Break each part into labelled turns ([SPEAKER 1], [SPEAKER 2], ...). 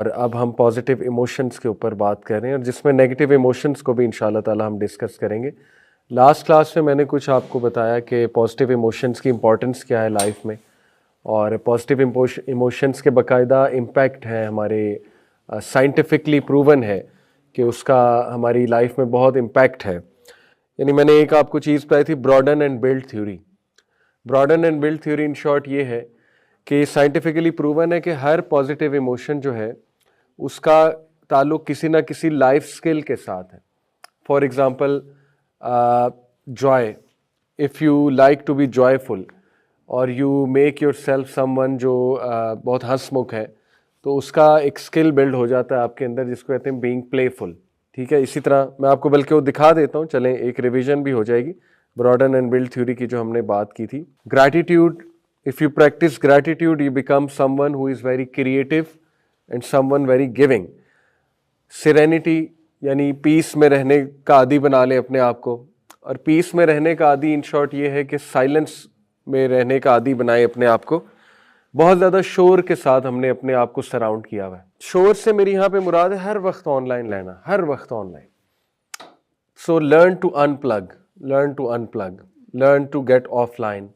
[SPEAKER 1] और अब हम पॉजिटिव इमोशंस के ऊपर बात कर रहे हैं और जिसमें नेगेटिव इमोशंस को भी इंशाल्लाह ताला हम डिस्कस करेंगे। लास्ट क्लास में मैंने कुछ आपको बताया कि पॉजिटिव इमोशंस की इम्पोर्टेंस क्या है लाइफ में, और पॉजिटिव इमोशंस के बाकायदा इम्पैक्ट है हमारे, साइंटिफिकली प्रूवन है कि उसका हमारी लाइफ में बहुत इम्पैक्ट है। यानी मैंने एक आपको चीज़ बताई थी, broaden and build theory. Broaden and build theory in short ये है कि साइंटिफिकली प्रूवन है कि हर पॉजिटिव इमोशन जो है उसका ताल्लुक किसी ना किसी लाइफ स्किल के साथ है। For example joy, if you like to be joyful और you make yourself someone जो बहुत हंसमुख है, तो उसका एक स्किल बिल्ड हो जाता है आपके अंदर जिसको कहते हैं बीइंग प्लेफुल। ठीक है, इसी तरह मैं आपको बल्कि वो दिखा देता हूँ, चलें एक रिवीजन भी हो जाएगी ब्रॉडन एंड बिल्ड थ्योरी की जो हमने बात की थी। Gratitude, if you practice gratitude you become someone who is very creative and someone very giving. Serenity यानी पीस में रहने का आदी बना लें अपने आप को, और पीस में रहने का आदी इन शॉर्ट ये है कि साइलेंस में रहने का आदी बनाए अपने आप को। बहुत ज़्यादा शोर के साथ हमने अपने आप को सराउंड किया हुआ है। शोर से मेरी यहाँ पे मुराद है हर वक्त ऑनलाइन रहना, हर वक्त online. So learn to unplug, learn to unplug, learn to get offline,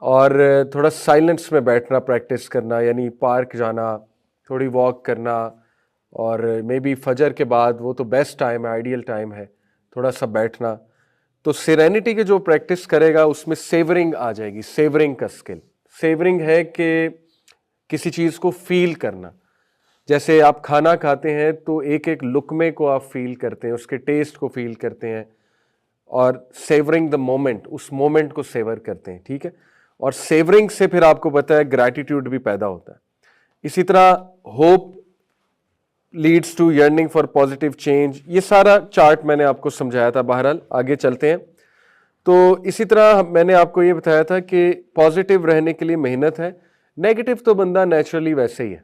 [SPEAKER 1] और थोड़ा साइलेंस में बैठना प्रैक्टिस करना, यानी पार्क जाना, थोड़ी वॉक करना, और मे बी फजर के बाद, वो तो बेस्ट टाइम है, आइडियल टाइम है, थोड़ा सा बैठना। तो सेरेनिटी के जो प्रैक्टिस करेगा उसमें सेवरिंग आ जाएगी, सेवरिंग का स्किल। सेवरिंग है कि किसी चीज़ को फील करना। जैसे आप खाना खाते हैं तो एक एक लुकमे को आप फील करते हैं, उसके टेस्ट को फील करते हैं, और सेवरिंग द मोमेंट, उस मोमेंट को सेवर करते हैं। ठीक है, और सेवरिंग से फिर आपको पता है ग्रैटिट्यूड भी पैदा होता है। इसी तरह hope leads to yearning for positive change. ये सारा चार्ट मैंने आपको समझाया था। बहरहाल आगे चलते हैं। तो इसी तरह मैंने आपको ये बताया था कि पॉजिटिव रहने के लिए मेहनत है। नेगेटिव तो बंदा नेचुरली वैसे ही है।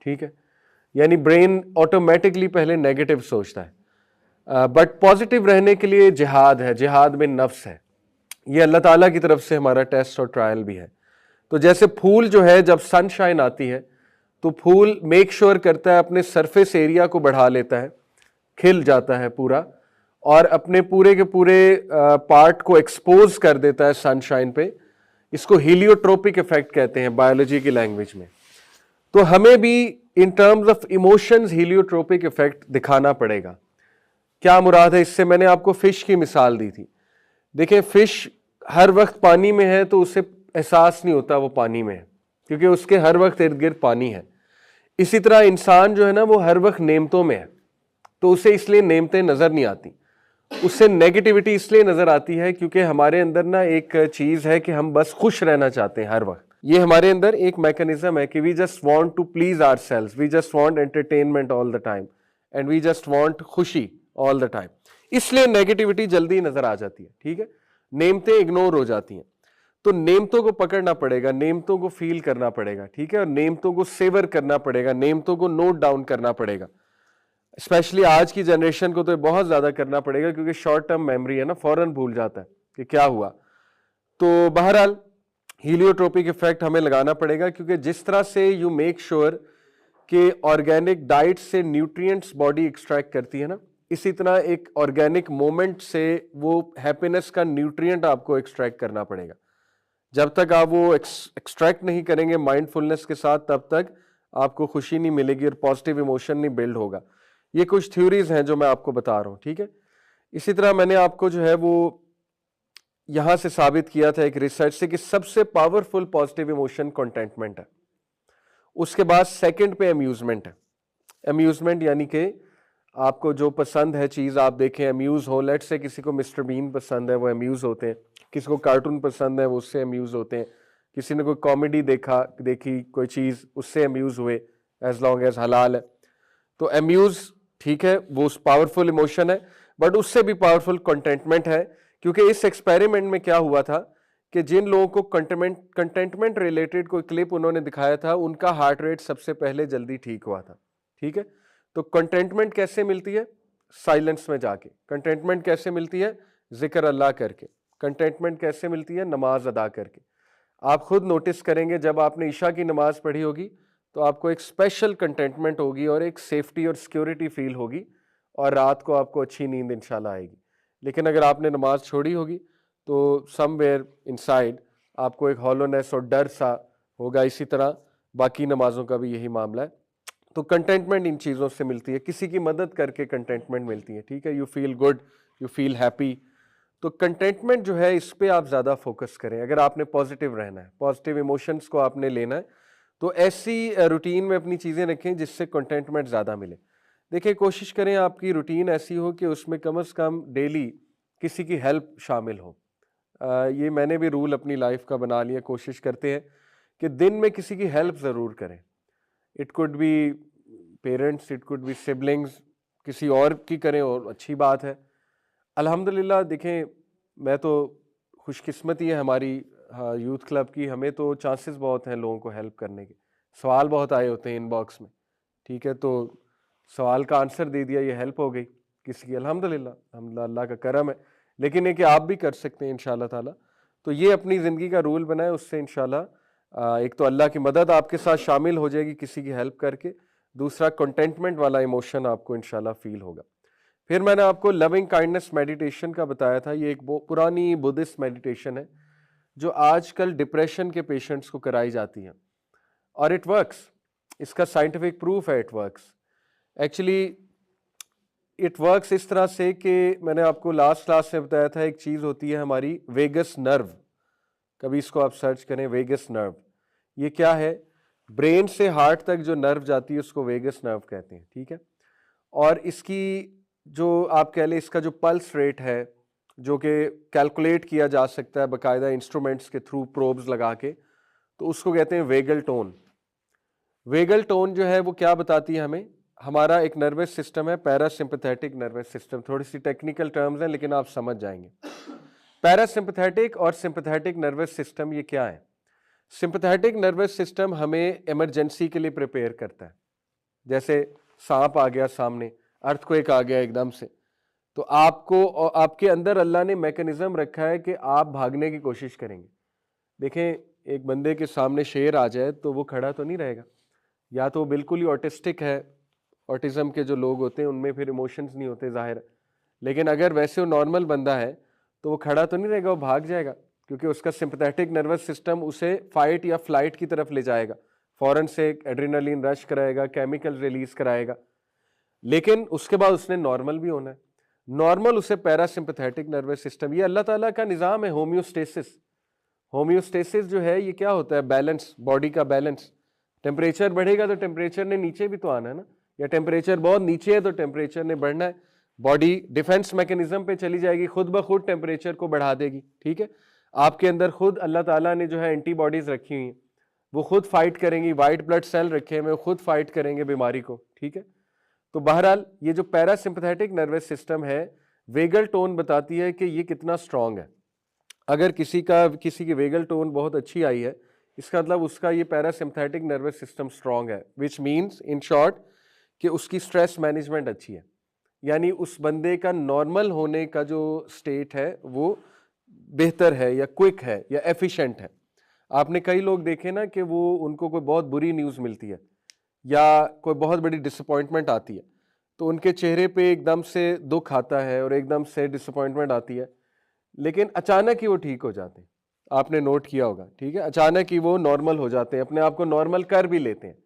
[SPEAKER 1] ठीक है, यानी ब्रेन ऑटोमेटिकली पहले नेगेटिव सोचता है, बट पॉजिटिव रहने के लिए जिहाद है, जिहाद में नफ्स है। ये अल्लाह ताला की तरफ से हमारा टेस्ट और ट्रायल भी है। तो जैसे फूल जो है, जब सनशाइन आती है तो फूल मेक श्योर करता है अपने सरफेस एरिया को बढ़ा लेता है, खिल जाता है पूरा, और अपने पूरे के पूरे पार्ट को एक्सपोज कर देता है सनशाइन पे। इसको हीलियोट्रोपिक इफेक्ट कहते हैं बायोलॉजी की लैंग्वेज में। तो हमें भी in terms of emotions heliotropic effect दिखाना पड़ेगा। क्या मुराद है इससे? मैंने आपको फिश की मिसाल दी थी। देखें, फिश हर वक्त पानी में है तो उसे एहसास नहीं होता वो पानी में है, क्योंकि उसके हर वक्त इर्द गिर्द पानी है। इसी तरह इंसान जो है ना, वो हर वक्त नेमतों में है, तो उसे इसलिए नेमतें नजर नहीं आती, उससे नेगेटिविटी इसलिए नजर आती है क्योंकि हमारे अंदर ना एक चीज है कि हम बस खुश रहना चाहते हैं हर वक्त। ये हमारे अंदर एक मैकेनिज्म है कि we just want to please ourselves, we just want entertainment all the time, and we just want खुशी ऑल द टाइम। इसलिए नेगेटिविटी जल्दी नजर आ जाती है। ठीक है, नेमतें इग्नोर हो जाती हैं। तो नेमतों को पकड़ना पड़ेगा, नेमतों को फील करना पड़ेगा। ठीक है, और नेमतों को सेवर करना पड़ेगा, नेमतों को नोट डाउन करना पड़ेगा। स्पेशली आज की जनरेशन को तो बहुत ज्यादा करना पड़ेगा, क्योंकि शॉर्ट टर्म मेमोरी है ना, फौरन भूल जाता है कि क्या हुआ। तो बहरहाल हीलियोट्रोपिक इफेक्ट हमें लगाना पड़ेगा, क्योंकि जिस तरह से यू मेक श्योर कि ऑर्गेनिक डाइट से न्यूट्रिएंट्स बॉडी एक्सट्रैक्ट करती है ना, इसी तरह एक ऑर्गेनिक मोमेंट से वो हैप्पीनेस का न्यूट्रिएंट आपको एक्सट्रैक्ट करना पड़ेगा। जब तक आप वो एक्सट्रैक्ट नहीं करेंगे माइंडफुलनेस के साथ, तब तक आपको खुशी नहीं मिलेगी और पॉजिटिव इमोशन नहीं बिल्ड होगा। ये कुछ थ्योरीज हैं जो मैं आपको बता रहा हूँ। ठीक है, इसी तरह मैंने आपको जो है वो यहां से साबित किया था एक रिसर्च से कि सबसे पावरफुल पॉजिटिव इमोशन कंटेंटमेंट है। उसके बाद सेकंड पे अम्यूजमेंट है। अम्यूजमेंट यानी कि आपको जो पसंद है चीज आप देखें, अम्यूज हो। लेट से किसी को मिस्टर बीन पसंद है, वो अम्यूज होते हैं। किसी को कार्टून पसंद है, वो उससे अम्यूज होते हैं। किसी ने कोई कॉमेडी देखी कोई चीज, उससे अम्यूज हुए, एज लॉन्ग एज हलाल है। तो अम्यूज ठीक है, वो पावरफुल इमोशन है, बट उससे भी पावरफुल कंटेंटमेंट है। क्योंकि इस एक्सपेरिमेंट में क्या हुआ था कि जिन लोगों को कंटेंटमेंट रिलेटेड कोई क्लिप उन्होंने दिखाया था, उनका हार्ट रेट सबसे पहले जल्दी ठीक हुआ था। ठीक है, तो कंटेंटमेंट कैसे मिलती है? साइलेंस में जाके। कंटेंटमेंट कैसे मिलती है? जिक्र अल्लाह करके। कंटेंटमेंट कैसे मिलती है? नमाज अदा करके। आप खुद नोटिस करेंगे, जब आपने ईशा की नमाज पढ़ी होगी तो आपको एक स्पेशल कंटेंटमेंट होगी और एक सेफ्टी और सिक्योरिटी फील होगी और रात को आपको अच्छी नींद इंशाल्लाह आएगी। लेकिन अगर आपने नमाज छोड़ी होगी तो समवेयर इनसाइड आपको एक हॉलोनेस और डर सा होगा। इसी तरह बाकी नमाजों का भी यही मामला है। तो कंटेंटमेंट इन चीज़ों से मिलती है, किसी की मदद करके कंटेंटमेंट मिलती है, ठीक है। You feel good, you feel happy. तो कंटेंटमेंट जो है इस पे आप ज़्यादा फोकस करें अगर आपने पॉजिटिव रहना है, पॉजिटिव इमोशंस को आपने लेना है। तो ऐसी रूटीन में अपनी चीज़ें रखें जिससे कंटेंटमेंट ज़्यादा मिले। देखिए, कोशिश करें आपकी रूटीन ऐसी हो कि उसमें कम से कम डेली किसी की हेल्प शामिल हो। ये मैंने भी रूल अपनी लाइफ का बना लिया। कोशिश करते हैं कि दिन में किसी की हेल्प ज़रूर करें। It could be parents, it could be siblings, किसी और की करें और अच्छी बात है। अल्हम्दुलिल्लाह देखें, मैं तो खुशकिस्मती है हमारी यूथ क्लब की, हमें तो चांसेस बहुत हैं लोगों को हेल्प करने के। सवाल बहुत आए होते हैं इनबॉक्स में, ठीक है, तो सवाल का आंसर दे दिया, ये हेल्प हो गई किसी की। अल्हम्दुलिल्लाह, अल्लाह का करम है। लेकिन ये कि आप भी कर सकते हैं इंशाल्लाह ताला। तो ये अपनी ज़िंदगी का रूल बनाए, उससे इंशाल्लाह एक तो अल्लाह की मदद आपके साथ शामिल हो जाएगी किसी की हेल्प करके, दूसरा कंटेंटमेंट वाला इमोशन आपको इंशाल्लाह फील होगा। फिर मैंने आपको लविंग काइंडनेस मेडिटेशन का बताया था। ये एक पुरानी बुद्धिस्ट मेडिटेशन है जो आजकल डिप्रेशन के पेशेंट्स को कराई जाती है और इट वर्क्स। इसका साइंटिफिक प्रूफ है, it works. Actually it works इस तरह से कि मैंने आपको लास्ट क्लास में बताया था, एक चीज़ होती है हमारी वेगस नर्व। कभी इसको आप सर्च करें, वेगस नर्व। ये क्या है? ब्रेन से हार्ट तक जो नर्व जाती है उसको वेगस नर्व कहते हैं, ठीक है। और इसकी जो आप कह लें, इसका जो पल्स रेट है जो कि कैलकुलेट किया जा सकता है बाकायदा इंस्ट्रूमेंट्स के थ्रू, प्रोब्स लगा के, तो उसको कहते हैं वेगल टोन। वेगल टोन जो है वो क्या बताती है हमें? हमारा एक नर्वस सिस्टम है, पैरासिम्पथेटिक नर्वस सिस्टम। थोड़ी सी टेक्निकल टर्म्स हैं लेकिन आप समझ जाएंगे। पैरासिम्पथेटिक और सिंपथेटिक नर्वस सिस्टम ये क्या है? सिंपथेटिक नर्वस सिस्टम हमें इमरजेंसी के लिए प्रिपेयर करता है। जैसे सांप आ गया सामने, अर्थक्वेक आ गया एकदम से, तो आपको और आपके अंदर अल्लाह ने मैकेनिज्म रखा है कि आप भागने की कोशिश करेंगे। देखें, एक बंदे के सामने शेर आ जाए तो वो खड़ा तो नहीं रहेगा, या तो बिल्कुल ही ऑटिस्टिक है। ऑटिज्म के जो लोग होते हैं उनमें फिर इमोशंस नहीं होते जाहिर। लेकिन अगर वैसे वो नॉर्मल बंदा है तो वो खड़ा तो नहीं रहेगा, वो भाग जाएगा, क्योंकि उसका सिंपैथेटिक नर्वस सिस्टम उसे फाइट या फ्लाइट की तरफ ले जाएगा, फौरन से एड्रेनलिन रश कराएगा, केमिकल रिलीज कराएगा। लेकिन उसके बाद उसने नॉर्मल भी होना है। नॉर्मल उसे पैरासिम्पथेटिक नर्वस सिस्टम, ये अल्लाह ताला का निज़ाम है, होम्योस्टेसिस। होम्योस्टेसिस जो है ये क्या होता है? बैलेंस, बॉडी का बैलेंस। टेम्परेचर बढ़ेगा तो टेम्परेचर ने नीचे भी तो आना है ना, या टेम्परेचर बहुत नीचे है तो टेम्परेचर ने बढ़ना है। बॉडी डिफेंस मैकेनिज्म पे चली जाएगी, खुद ब खुद टेम्परेचर को बढ़ा देगी, ठीक है। आपके अंदर खुद अल्लाह ताला ने जो है एंटीबॉडीज रखी हुई हैं, वो खुद फाइट करेंगी। वाइट ब्लड सेल रखे हुए, खुद फाइट करेंगे बीमारी को, ठीक है। तो बहरहाल ये जो पैरासिम्पथेटिक नर्वस सिस्टम है, वेगल टोन बताती है कि ये कितना स्ट्रांग है। अगर किसी की वेगल टोन बहुत अच्छी आई है, इसका मतलब उसका ये पैरासिम्पथेटिक नर्वस सिस्टम स्ट्रांग है, विच मीन्स इन शॉर्ट कि उसकी स्ट्रेस मैनेजमेंट अच्छी है। यानी उस बंदे का नॉर्मल होने का जो स्टेट है वो बेहतर है या क्विक है या एफिशिएंट है। आपने कई लोग देखे ना कि वो उनको कोई बहुत बुरी न्यूज़ मिलती है या कोई बहुत बड़ी डिसअपॉइंटमेंट आती है तो उनके चेहरे पे एकदम से दुख आता है और एकदम से डिसअपॉइंटमेंट आती है, लेकिन अचानक ही वो ठीक हो जाते हैं। आपने नोट किया होगा, ठीक है, अचानक ही वो नॉर्मल हो जाते हैं, अपने आप को नॉर्मल कर भी लेते हैं।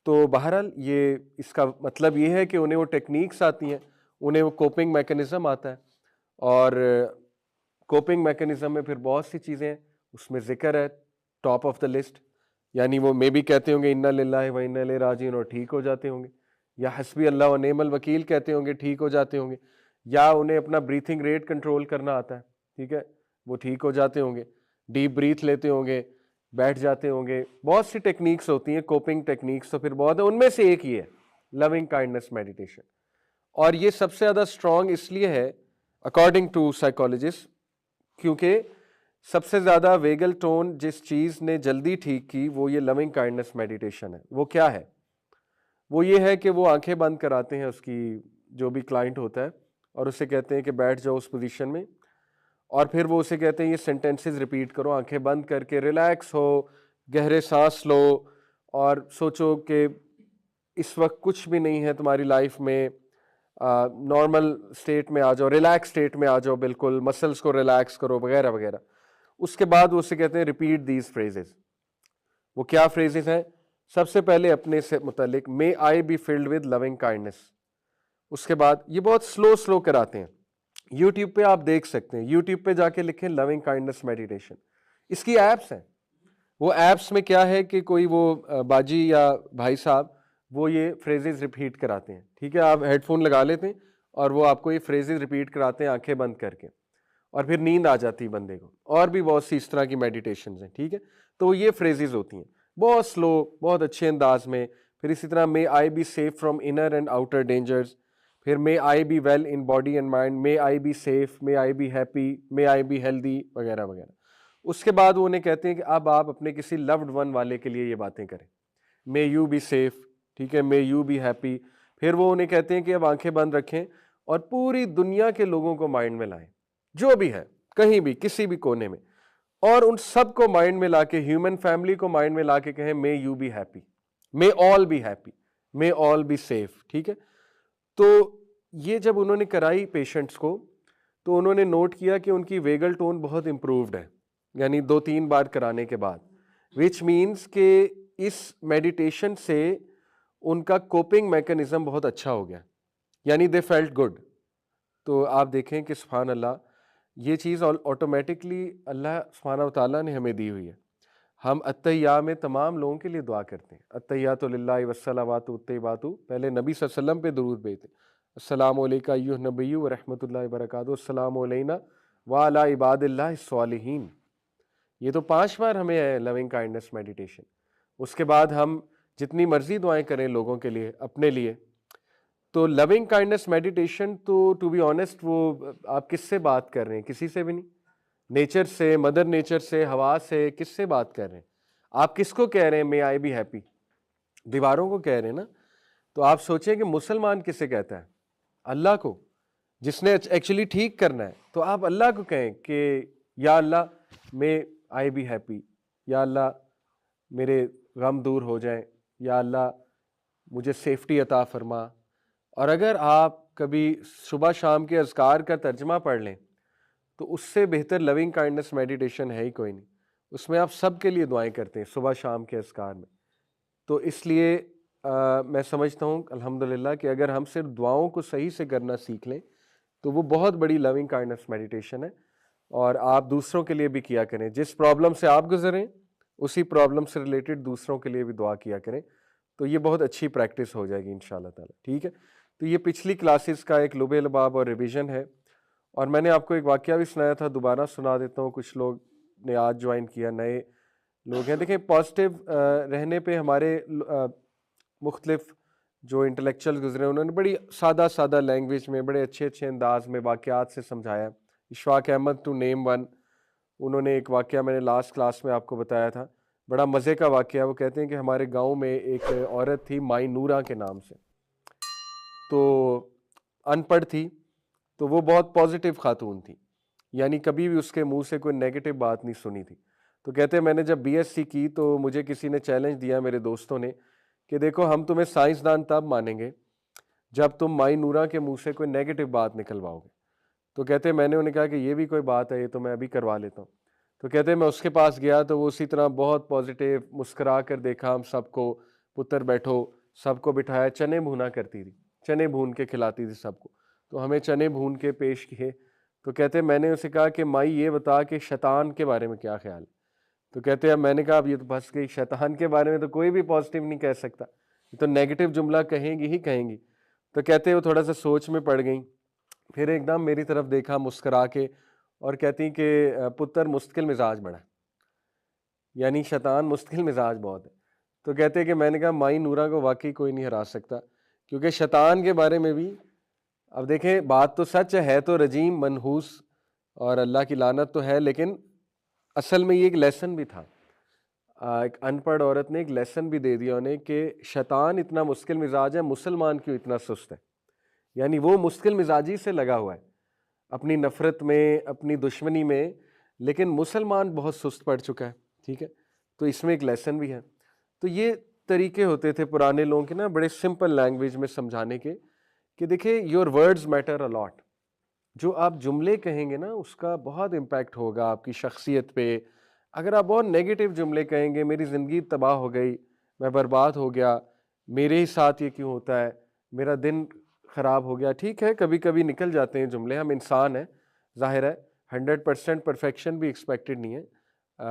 [SPEAKER 1] तो बहरहाल ये इसका मतलब ये है कि उन्हें वो टेक्निक्स आती हैं, उन्हें वो कोपिंग मैकेनिज्म आता है। और कोपिंग मैकेनिज्म में फिर बहुत सी चीज़ें हैं, उसमें जिक्र है टॉप ऑफ द लिस्ट। यानी वो मे भी कहते होंगे इन्ना लिल्लाहि व इन्ना इलैहि राजिऊन और ठीक हो जाते होंगे, या हस्बी अल्लाह व नेमल वकील कहते होंगे, ठीक हो जाते होंगे, या उन्हें अपना ब्रीथिंग रेट कंट्रोल करना आता है, ठीक है, वो ठीक हो जाते होंगे, डीप ब्रीथ लेते होंगे, बैठ जाते होंगे। बहुत सी टेक्निक्स होती हैं, कोपिंग टेक्निक्स तो फिर बहुत है, उनमें से एक ही है लविंग काइंडनेस मेडिटेशन। और ये सबसे ज़्यादा स्ट्रांग इसलिए है अकॉर्डिंग टू साइकोलॉजिस्ट, क्योंकि सबसे ज़्यादा वेगल टोन जिस चीज़ ने जल्दी ठीक की वो ये लविंग काइंडनेस मेडिटेशन है। वो क्या है? वो ये है कि वो आंखें बंद कराते हैं उसकी जो भी क्लाइंट होता है और उसे कहते हैं कि बैठ जाओ उस पोजीशन में, और फिर वो उसे कहते हैं ये सेंटेंसेस रिपीट करो आंखें बंद करके, रिलैक्स हो, गहरे सांस लो और सोचो कि इस वक्त कुछ भी नहीं है तुम्हारी लाइफ में, नॉर्मल स्टेट में आ जाओ, रिलैक्स स्टेट में आ जाओ, बिल्कुल मसल्स को रिलैक्स करो वगैरह वगैरह। उसके बाद वो उसे कहते हैं रिपीट दीज फ्रेजेस। वो क्या फ्रेजेस हैं? सबसे पहले अपने से मुतालिक, may I be filled with loving kindness. उसके बाद ये बहुत स्लो स्लो कराते हैं, यूट्यूब पे आप देख सकते हैं, यूट्यूब पे जाके लिखें लविंग काइंडनेस मेडिटेशन, इसकी एप्स हैं। वो एप्स में क्या है कि कोई वो बाजी या भाई साहब वो ये फ्रेजेस रिपीट कराते हैं, ठीक है, आप हेडफोन लगा लेते हैं और वो आपको ये फ्रेजेस रिपीट कराते हैं आंखें बंद करके, और फिर नींद आ जाती है बंदे को। और भी बहुत सी इस तरह की मेडिटेशंस हैं, ठीक है। तो ये फ्रेजेस होती हैं बहुत स्लो, बहुत अच्छे अंदाज में। फिर इसी तरह may I be safe from inner and outer dangers, फिर may I be well in body and mind, may I be safe, may I be happy, may I be healthy वगैरह वगैरह। उसके बाद वो उन्हें कहते हैं कि अब आप अपने किसी लव्ड वन वाले के लिए ये बातें करें, मे यू बी सेफ, ठीक है, मे यू बी हैप्पी। फिर वो उन्हें कहते हैं कि अब आंखें बंद रखें और पूरी दुनिया के लोगों को माइंड में लाएं, जो भी है, कहीं भी, किसी भी कोने में, और उन सब को माइंड में लाके, ह्यूमन फैमिली को माइंड में लाके कहें may you B happy, may all B happy, may all be safe, ठीक है। तो ये जब उन्होंने कराई पेशेंट्स को, तो उन्होंने नोट किया कि उनकी वेगल टोन बहुत इंप्रूव्ड है, यानी 2-3 बार कराने के बाद, विच मीन्स कि इस मेडिटेशन से उनका कोपिंग मैकेनिज्म बहुत अच्छा हो गया, यानी दे फेल्ट गुड। तो आप देखें कि सुभान अल्लाह, ये चीज़ ऑटोमेटिकली अल्लाह सुब्हानहू व तआला ने हमें दी हुई है। हम अत्तहिया में तमाम लोगों के लिए दुआ करते हैं, अत्तहियातु लिल्लाहि वस्सलावातु अत्तय्यिबातु, पहले नबी सल्लल्लाहु अलैहि वसल्लम पे दुरूद भेजते, अस्सलामु अलैका अय्युहन नबिय्यु व रहमतुल्लाहि व बरकातुहू, अस्सलामु अलैना व अला इबादिल्लाहिस सालिहीन। ये तो 5 बार हमें है लविंग काइंडनेस मेडिटेशन। उसके बाद हम जितनी मर्जी दुआएं करें लोगों के लिए, अपने लिए। तो लविंग काइंडनेस मेडिटेशन तो टू बी ऑनेस्ट, वो आप किससे बात कर रहे हैं? किसी से भी नहीं। नेचर से, मदर नेचर से, हवा से, किससे बात कर रहे हैं? आप किसको कह रहे हैं मे आई बी हैप्पी? दीवारों को कह रहे हैं ना। तो आप सोचें कि मुसलमान किसे कहता है? अल्लाह को, जिसने एक्चुअली ठीक करना है। तो आप अल्लाह को कहें कि या अल्लाह मे आई बी हैप्पी, या अल्लाह मेरे गम दूर हो जाए, या अल्लाह मुझे सेफ्टी अता फरमा। और अगर आप कभी सुबह शाम के अज़कार का तर्जमा पढ़ लें, तो उससे बेहतर लविंग काइंडनेस मेडिटेशन है ही कोई नहीं। उसमें आप सब के लिए दुआएं करते हैं सुबह शाम के अज़कार में। तो इसलिए मैं समझता हूँ अल्हम्दुलिल्लाह कि अगर हम सिर्फ दुआओं को सही से करना सीख लें, तो वो बहुत बड़ी लविंग काइंडनेस मेडिटेशन है। और आप दूसरों के लिए भी किया करें, जिस प्रॉब्लम से आप गुजरें उसी प्रॉब्लम से रिलेटेड दूसरों के लिए भी दुआ किया करें। तो ये बहुत अच्छी प्रैक्टिस हो जाएगी इंशाअल्लाह ताला, ठीक है। तो ये पिछली क्लासेस का एक लुबे लबाब और रिवीजन है। और मैंने आपको एक वाकया भी सुनाया था, दोबारा सुना देता हूँ। कुछ लोग ने आज ज्वाइन किया, नए लोग हैं। देखें, पॉजिटिव रहने पे हमारे मुख्तलिफ जो इंटेलेक्चुअल गुजरे, उन्होंने बड़ी सादा सादा लैंग्वेज में, बड़े अच्छे अच्छे अंदाज में वाकयात से समझाया। Ishfaq Ahmed to name one, उन्होंने एक वाकया मैंने लास्ट क्लास में आपको बताया था, बड़ा मज़े का वाकया। वो कहते हैं कि हमारे गांव में एक औरत थी माई नूरा के नाम से, तो अनपढ़ थी, तो वो बहुत पॉजिटिव खातून थी, यानी कभी भी उसके मुंह से कोई नेगेटिव बात नहीं सुनी थी। तो कहते हैं मैंने जब बीएससी की तो मुझे किसी ने चैलेंज दिया, मेरे दोस्तों ने, कि देखो हम तुम्हें साइंसदान तब मानेंगे जब तुम माई नूरा के मुंह से कोई नेगेटिव बात निकलवाओगे। तो कहते हैं मैंने उन्हें कहा कि ये भी कोई बात है, ये तो मैं अभी करवा लेता हूँ। तो कहते हैं मैं उसके पास गया तो वो उसी तरह बहुत पॉजिटिव मुस्करा कर देखा हम सबको, पुत्र बैठो, सबको बिठाया, चने भूना करती थी, चने भून के खिलाती थी सबको। तो हमें चने भून के पेश किए। तो कहते हैं मैंने उसे कहा कि माई ये बता कि शैतान के बारे में क्या ख्याल है? तो कहते हैं मैंने कहा अब ये तो फंस गई, शैतान के बारे में तो कोई भी पॉजिटिव नहीं कह सकता, ये तो नेगेटिव जुमला कहेंगी ही कहेंगी। तो कहते हैं वो थोड़ा सा सोच में पड़ गई, फिर एकदम मेरी तरफ देखा मुस्करा के और कहती कि पुत्र मुश्किल मिजाज बड़ा है, यानी शैतान मुश्किल मिजाज बहुत है। तो कहते हैं कि मैंने कहा माई नूरा को वाकई कोई नहीं हरा सकता, क्योंकि शैतान के बारे में भी, अब देखें बात तो सच है तो रजीम मनहूस और अल्लाह की लानत तो है, लेकिन असल में ये एक लेसन भी था। एक अनपढ़ औरत ने एक लेसन भी दे दिया उन्हें कि शैतान इतना मुश्किल मिजाज है, मुसलमान क्यों इतना सुस्त है। यानी वो मुश्किल मिजाजी से लगा हुआ है अपनी नफरत में, अपनी दुश्मनी में, लेकिन मुसलमान बहुत सुस्त पड़ चुका है, ठीक है। तो इसमें एक लेसन भी है। तो ये तरीके होते थे पुराने लोगों के ना, बड़े सिंपल लैंग्वेज में समझाने के, कि देखिए your words matter a lot. जो आप जुमले कहेंगे ना उसका बहुत इम्पैक्ट होगा आपकी शख्सियत पे। अगर आप बहुत नेगेटिव जुमले कहेंगे, मेरी ज़िंदगी तबाह हो गई, मैं बर्बाद हो गया, मेरे ही साथ ये क्यों होता है, मेरा दिन ख़राब हो गया, ठीक है कभी कभी निकल जाते हैं जुमले, हम इंसान हैं, जाहिर है 100% परफेक्शन भी एक्सपेक्टेड नहीं है,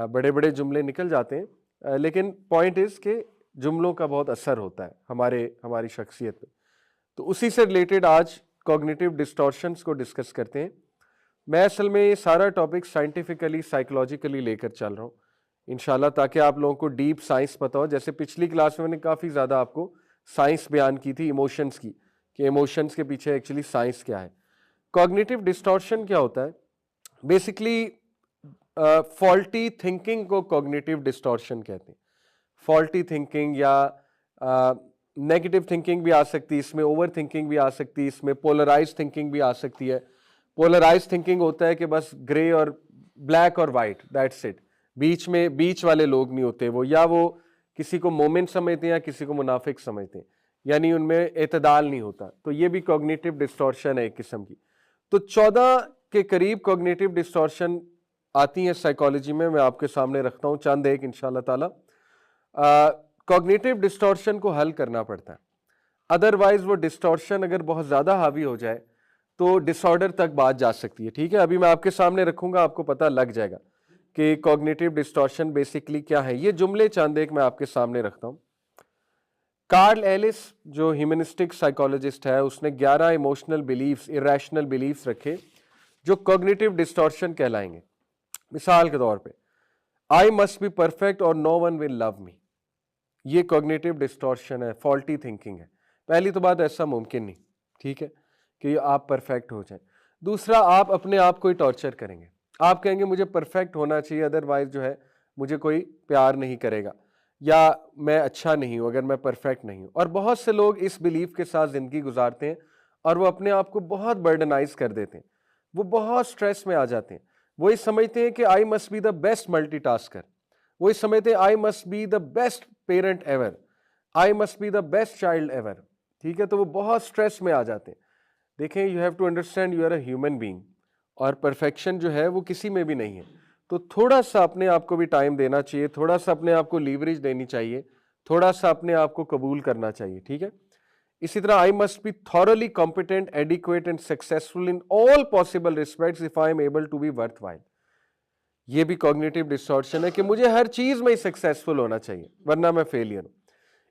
[SPEAKER 1] बड़े बड़े जुमले निकल जाते हैं, लेकिन पॉइंट इज़ के जुमलों का बहुत असर होता है हमारी शख्सियत पे। तो उसी से रिलेटेड आज कॉग्निटिव डिस्टॉर्शंस को डिस्कस करते हैं। मैं असल में ये सारा टॉपिक साइंटिफिकली साइकोलॉजिकली लेकर चल रहा हूँ इंशाल्लाह, ताकि आप लोगों को डीप साइंस पता हो। जैसे पिछली क्लास में मैंने काफ़ी ज़्यादा आपको साइंस बयान की थी इमोशंस की, कि इमोशंस के पीछे एक्चुअली साइंस क्या है। कॉग्निटिव डिस्टॉर्शन क्या होता है? बेसिकली फॉल्टी थिंकिंग को कॉग्निटिव डिस्टॉर्शन कहते हैं। फॉल्टी थिंकिंग या नेगेटिव थिंकिंग भी आ सकती है इसमें, ओवर थिंकिंग भी आ सकती है इसमें, पोलराइज थिंकिंग भी आ सकती है। पोलराइज थिंकिंग होता है कि बस ग्रे और ब्लैक और वाइट, दैट्स इट, बीच में बीच वाले लोग नहीं होते वो, या वो किसी को मोमिन समझते हैं या किसी को मुनाफिक समझते हैं, यानी उनमें एतदाल नहीं होता। तो ये भी कॉग्निटिव डिस्टॉर्शन है एक किस्म की। तो 14 के करीब कॉग्निटिव डिस्टॉर्शन आती है साइकोलॉजी में, मैं आपके सामने रखता हूं चंद एक इंशाल्लाह ताला। कॉग्निटिव डिस्टॉर्शन को हल करना पड़ता है, अदरवाइज वो डिस्टॉर्शन अगर बहुत ज्यादा हावी हो जाए तो डिसऑर्डर तक बात जा सकती है। ठीक है, अभी मैं आपके सामने रखूंगा, आपको पता लग जाएगा कि कॉग्निटिव डिस्टॉर्शन बेसिकली क्या है। ये जुमले चंद एक मैं आपके सामने रखता हूं। कार्ल एलिस जो ह्यूमनिस्टिक साइकोलॉजिस्ट है, उसने 11 इमोशनल बिलीफ्स, इरेशनल बिलीफ्स रखे जो कॉग्निटिव डिस्टॉर्शन कहलाएंगे। मिसाल के तौर पे, आई मस्ट बी परफेक्ट और no one will love me, ये कॉग्निटिव डिस्टॉर्शन है, फॉल्टी थिंकिंग है। पहली तो बात ऐसा मुमकिन नहीं, ठीक है, कि आप परफेक्ट हो जाए। दूसरा, आप अपने आप को ही टॉर्चर करेंगे, आप कहेंगे मुझे परफेक्ट होना चाहिए, अदरवाइज जो है मुझे कोई प्यार नहीं करेगा, या मैं अच्छा नहीं हूं अगर मैं परफेक्ट नहीं हूं। और बहुत से लोग इस बिलीफ के साथ जिंदगी गुजारते हैं और वो अपने आप को बहुत बर्डनाइज कर देते हैं, वो बहुत स्ट्रेस में आ जाते हैं। वो ये समझते हैं कि आई must be the best multitasker, वो ये समझते हैं आई must be the best parent ever, I must be the best child ever. ठीक है, तो वो बहुत स्ट्रेस में आ जाते हैं। देखें, you have to understand you are a human being, और परफेक्शन जो है वो किसी में भी नहीं है। तो थोड़ा सा अपने आप को भी टाइम देना चाहिए, थोड़ा सा अपने आप को लीवरेज देनी चाहिए, थोड़ा सा अपने आप को कबूल करना चाहिए। ठीक है, इसी तरह I must be thoroughly competent, adequate and successful in all possible respects if I am able to be worthwhile. ये भी कॉग्निटिव डिस्टॉर्शन है कि मुझे हर चीज में सक्सेसफुल होना चाहिए वरना मैं फेलियर हूं।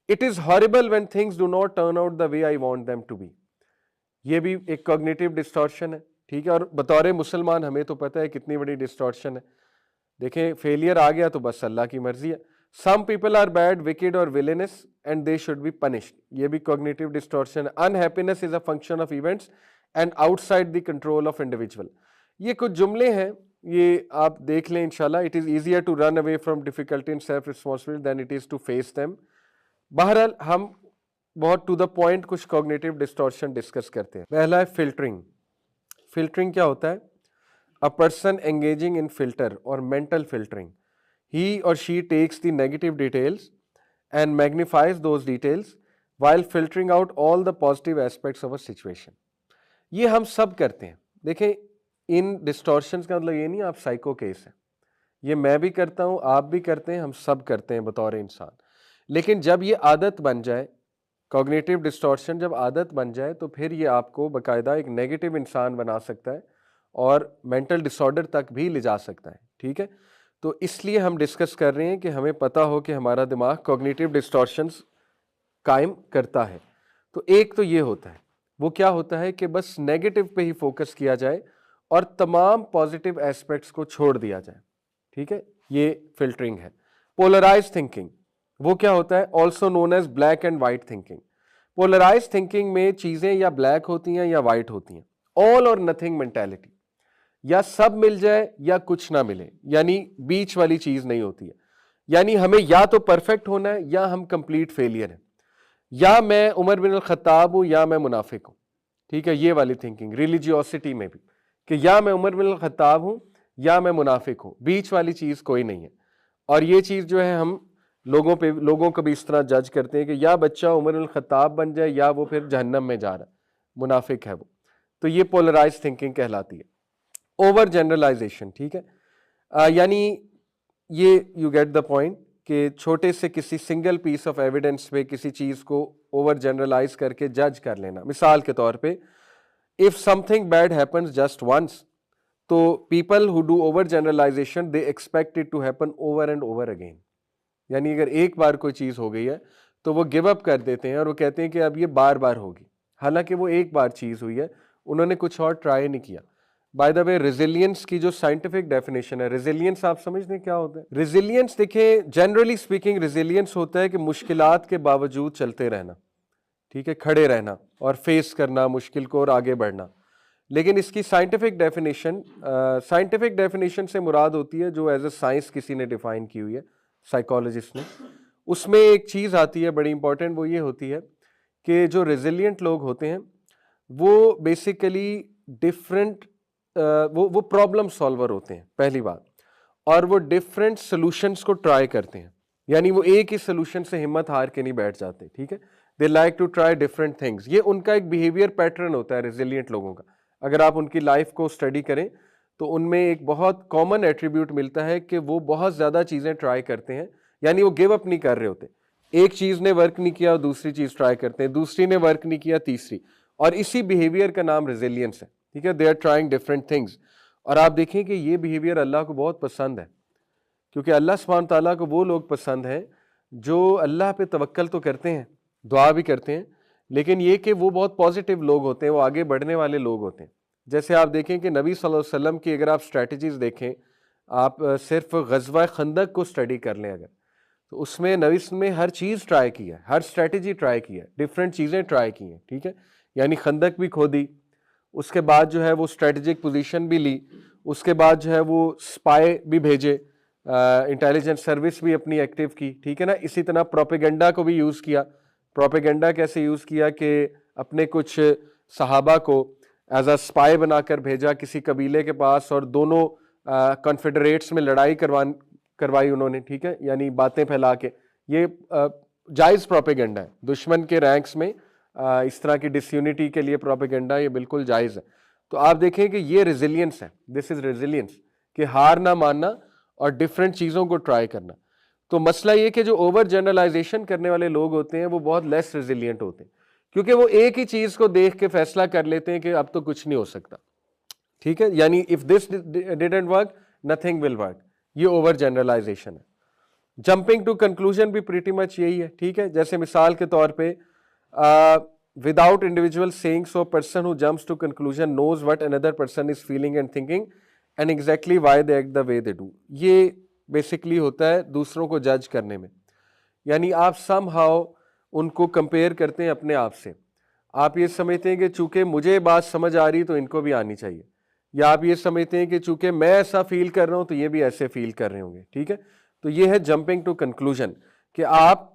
[SPEAKER 1] It is horrible when things do not turn out the way I want them to be, ये भी एक कॉग्निटिव डिस्टॉर्शन है। ठीक है, और बतौर मुसलमान हमें तो पता है कितनी बड़ी डिस्टॉर्शन है। देखें, फेलियर आ गया तो बस अल्लाह की मर्जी है। Some people are bad, wicked और villainous and they should be punished, ये भी कॉग्निटिव डिस्टॉर्शन है। Unhappiness is a function of events and outside the control of individual. ये कुछ जुमले हैं, ये आप देख लें इंशाल्लाह। It is easier to run away from difficulty and self responsibility than it is to face them. बहरहाल हम बहुत टू द पॉइंट कुछ कॉग्निटिव डिस्टॉर्शन डिस्कस करते हैं। पहला है फिल्टरिंग। फिल्टरिंग क्या होता है? A person engaging in filter और mental filtering, he or she takes the negative details and magnifies those details while filtering out all the positive aspects of a situation। ये हम सब करते हैं। देखें, इन डिस्टॉर्शंस का मतलब ये नहीं आप साइको केस हैं, ये मैं भी करता हूं, आप भी करते हैं, हम सब करते हैं बतौर इंसान। लेकिन जब ये आदत बन जाए, कॉग्निटिव डिस्टॉर्शन जब आदत बन जाए, तो फिर ये आपको बाकायदा एक नेगेटिव इंसान बना सकता है और मेंटल डिसऑर्डर तक भी ले जा सकता है। ठीक है, तो इसलिए हम डिस्कस कर रहे हैं कि हमें पता हो कि हमारा दिमाग कॉग्निटिव डिस्टॉर्शंस कायम करता है। तो एक तो ये होता है, वो क्या होता है कि बस नेगेटिव पे ही फोकस किया जाए और तमाम पॉजिटिव एस्पेक्ट्स को छोड़ दिया जाए। ठीक है, ये फिल्टरिंग है। पोलराइज थिंकिंग, वो क्या होता है? Also known as black and white thinking. Polarize thinking में चीजें या ब्लैक होती हैं या व्हाइट होती हैं, ऑल और नथिंग मेंटालिटी, या सब मिल जाए या कुछ ना मिले, यानी बीच वाली चीज नहीं होती है। यानी हमें या तो परफेक्ट होना है या हम कंप्लीट फेलियर हैं, या मैं उमर बिन अल-खत्ताब हूं या मैं मुनाफिक हूं। ठीक है, ये वाली थिंकिंग रिलीजियोसिटी में भी, कि या मैं उमर बिन अल-खत्ताब हूं या मैं मुनाफिक हूं, बीच वाली चीज कोई नहीं है। और ये चीज जो है हम लोगों को भी इस तरह जज करते हैं कि या बच्चा उमर अल खत्ताब बन जाए या वो फिर जहन्नम में जा रहा है, मुनाफिक है वो। तो ये पोलराइज थिंकिंग कहलाती है। ओवर जनरलाइजेशन, ठीक है, यानी ये यू गेट द पॉइंट कि छोटे से किसी सिंगल पीस ऑफ एविडेंस पे किसी चीज को ओवर जनरलाइज करके जज कर लेना। मिसाल के तौर पे if something bad happens just once, तो people who do over generalisation they expect it to happen over and over again. यानी अगर एक बार कोई चीज हो गई है तो वो गिव अप कर देते हैं और वो कहते हैं कि अब ये बार बार होगी, हालांकि वो एक बार चीज हुई है, उन्होंने कुछ और ट्राई नहीं किया। बाय द वे, रेजिलियंस की जो साइंटिफिक डेफिनेशन है, रेजिलियंस आप समझते हैं क्या होता है? रेजिलियंस देखिए, जनरली स्पीकिंग रेजिलियंस होता है कि मुश्किलात के बावजूद चलते रहना, ठीक है, खड़े रहना और फेस करना मुश्किल को और आगे बढ़ना। लेकिन इसकी साइंटिफिक डेफिनेशन से मुराद होती है जो एज ए साइंस किसी ने डिफाइन की हुई है, साइकोलॉजिस्ट ने। उसमें एक चीज आती है बड़ी इंपॉर्टेंट, वो ये होती है कि जो रेजिलियंट लोग होते हैं वो बेसिकली डिफरेंट वो प्रॉब्लम सॉल्वर होते हैं, पहली बात, और वो डिफरेंट सॉल्यूशंस को ट्राई करते हैं। यानी वो एक ही सॉल्यूशन से हिम्मत हार के नहीं बैठ जाते, ठीक है, they like to try different things. ये उनका एक बिहेवियर पैटर्न होता है रेजिलियंट लोगों का। अगर आप उनकी लाइफ को स्टडी करें तो उनमें एक बहुत कॉमन एट्रीब्यूट मिलता है कि वो बहुत ज्यादा चीजें ट्राई करते हैं, यानी वो गिव अप नहीं कर रहे होते। एक चीज ने वर्क नहीं किया और दूसरी चीज ट्राई करते हैं, दूसरी ने वर्क नहीं किया तीसरी, और इसी बिहेवियर का नाम रेजिलियंस है, ठीक है। They are trying different things. और आप देखें कि ये बिहेवियर अल्लाह को बहुत पसंद है, क्योंकि अल्लाह सुब्हान ताला को वो लोग पसंद हैं जो अल्लाह पे तवक्कल तो करते हैं, दुआ भी करते हैं, लेकिन ये कि वो बहुत पॉजिटिव लोग होते हैं, वो आगे बढ़ने वाले लोग होते हैं। जैसे आप देखें कि नबी सल्लल्लाहु अलैहि वसल्लम की अगर आप स्ट्रैटेजीज देखें, आप सिर्फ गज़वा खंदक को स्टडी कर लें अगर, तो उसमें नबी ने हर चीज़ ट्राई की है, हर स्ट्रैटेजी ट्राई की है, डिफरेंट चीज़ें ट्राई की हैं, ठीक है। यानी खंदक भी खोदी, उसके बाद जो है वो स्ट्रेटेजिक पोजीशन भी ली, उसके बाद जो है वो स्पाई भी भेजे, इंटेलिजेंस सर्विस भी अपनी एक्टिव की, ठीक है ना। इसी तरह प्रोपेगेंडा को भी यूज़ किया। प्रोपेगेंडा कैसे यूज़ किया कि अपने कुछ सहाबा को एज अ स्पाई बनाकर भेजा किसी कबीले के पास, और दोनों कॉन्फेडरेट्स में लड़ाई करवाई उन्होंने, ठीक है, यानी बातें फैला के। ये जायज़ प्रोपेगेंडा है, दुश्मन के रैंक्स में इस तरह की डिसयूनिटी के लिए प्रोपेगेंडा ये बिल्कुल जायज़ है। तो आप देखें कि ये रेजिलियंस है, दिस इज रेजिलियंस, कि हार ना मानना और डिफरेंट चीज़ों को ट्राई करना। तो मसला ये कि जो ओवर जनरलाइजेशन करने वाले लोग होते हैं वो बहुत लेस रेजिलियंट होते हैं, क्योंकि वो एक ही चीज़ को देख के फैसला कर लेते हैं कि अब तो कुछ नहीं हो सकता, ठीक है। यानी if this didn't work nothing will work, ये ओवर जनरलाइजेशन है। जंपिंग टू कंक्लूजन भी प्रीटी मच यही है, ठीक है। जैसे मिसाल के तौर पे without individual saying so, person who jumps to conclusion knows what another person is feeling and thinking and exactly why they act the way they do। ये बेसिकली होता है दूसरों को जज करने में, यानी आप somehow उनको कंपेयर करते हैं अपने आप से। आप ये समझते हैं कि चूंकि मुझे बात समझ आ रही तो इनको भी आनी चाहिए, या आप ये समझते हैं कि चूंकि मैं ऐसा फील कर रहा हूं तो ये भी ऐसे फील कर रहे होंगे, ठीक है। तो ये है जंपिंग टू कंक्लूजन, कि आप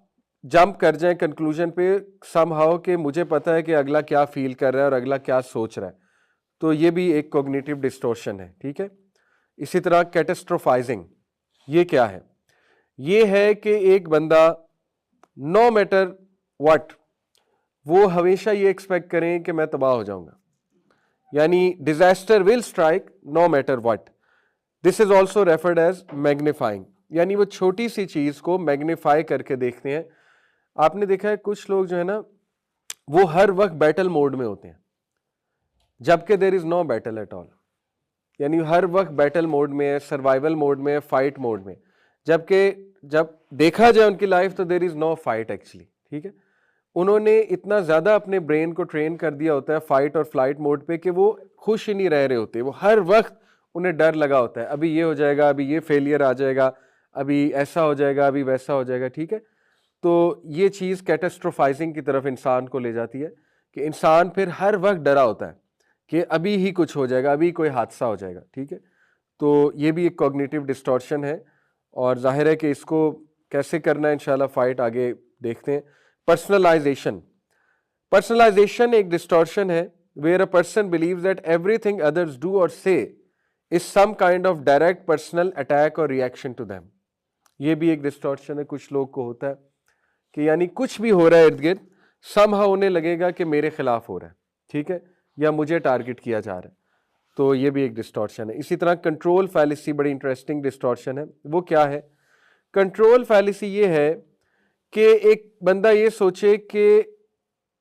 [SPEAKER 1] जंप कर जाएं कंक्लूजन पे समहाउ कि मुझे पता है कि अगला क्या फील कर रहा है और अगला क्या सोच रहा है। तो ये भी एक कॉग्निटिव डिस्टॉर्शन है, ठीक है। इसी तरह कैटास्ट्रोफाइजिंग, ये क्या है? ये है कि एक बंदा नो मैटर व्हाट, वो हमेशा ये एक्सपेक्ट करें कि मैं तबाह हो जाऊंगा, यानी disaster will strike no matter what. This is also referred as magnifying, यानी वो छोटी सी चीज को मैग्नीफाई करके देखते हैं। आपने देखा है कुछ लोग जो है ना वो हर वक्त बैटल मोड में होते हैं, जबकि there is no battle at all, यानी हर वक्त बैटल मोड में है, सर्वाइवल मोड में है, फाइट मोड में, जबकि जब देखा जाए उनकी लाइफ तो there is no fight actually, ठीक है। उन्होंने इतना ज्यादा अपने ब्रेन को ट्रेन कर दिया होता है फाइट और फ्लाइट मोड पे कि वो खुश ही नहीं रह रहे होते, वो हर वक्त उन्हें डर लगा होता है, अभी ये हो जाएगा, अभी ये फेलियर आ जाएगा, अभी ऐसा हो जाएगा, अभी वैसा हो जाएगा, ठीक है। तो ये चीज़ कैटास्ट्रोफाइजिंग की तरफ इंसान को ले जाती है कि इंसान फिर हर वक्त डरा होता है कि अभी ही कुछ हो जाएगा, अभी कोई हादसा हो जाएगा, ठीक है। तो ये भी एक कॉग्निटिव डिस्टॉर्शन है, और जाहिर है कि इसको कैसे करना है इंशाल्लाह फाइट आगे देखते हैं। पर्सनलाइजेशन, पर्सनलाइजेशन एक डिस्टॉर्शन है where a person believes that everything others do or say is some kind of direct personal attack or reaction to them. ये भी एक डिस्टॉर्शन है, कुछ लोग को होता है कि यानी कुछ भी हो रहा है इर्द गिर्द, समहाउ उन्हें लगेगा कि मेरे खिलाफ हो रहा है, ठीक है, या मुझे टारगेट किया जा रहा है, तो ये भी एक डिस्टॉर्शन है। इसी तरह कंट्रोल फैलेसी बड़ी इंटरेस्टिंग डिस्टॉर्शन है। वो क्या है? कंट्रोल फैलेसी ये है कि एक बंदा ये सोचे कि